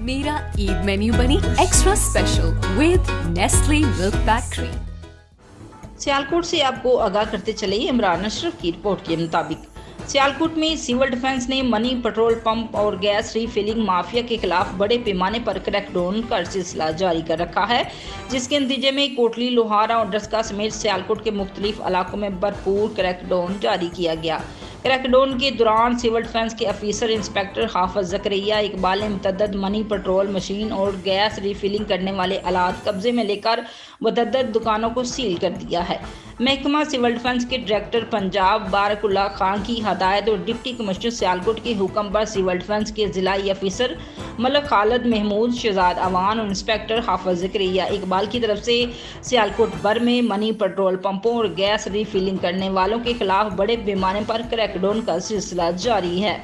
मेरा ईद मेन्यू बनी extra special with Nestle milk pack. Sialkot से आपको आगाह करते चले इमरान अशरफ की रिपोर्ट के मुताबिक सियालकोट में सिविल डिफेंस ने मनी पेट्रोल पंप और गैस रीफिलिंग माफिया के खिलाफ बड़े पैमाने पर क्रैकडाउन का सिलसिला जारी कर रखा है, जिसके नतीजे में कोटली, लोहारा और डस्का समेत सियालकोट के मुख्तलिफ इलाकों में भरपूर क्रैकडाउन जारी किया गया। क्रैकडाउन के दौरान सिविल डिफेंस के अफसर इंस्पेक्टर हाफिज जकरिया इकबाल ने मुतअद्दिद मनी पेट्रोल मशीन और गैस रीफिलिंग करने वाले आलात कब्जे में लेकर मुतअद्दिद दुकानों को सील कर दिया है। महकमा सिविल डिफेंस के डायरेक्टर पंजाब बारकुल्ला खान की हदायत और डिप्टी कमिश्नर सियालकोट के हुक्म पर सिविल डिफेंस के जिलाई अफसर मलक खालिद महमूद, शहजाद अवान और इंस्पेक्टर हाफिज जकरिया इकबाल की तरफ से सियालकोट भर में मनी पेट्रोल पंपों और गैस रीफिलिंग करने वालों के खिलाफ बड़े पैमाने पर क्रैकडाउन का सिलसिला जारी है।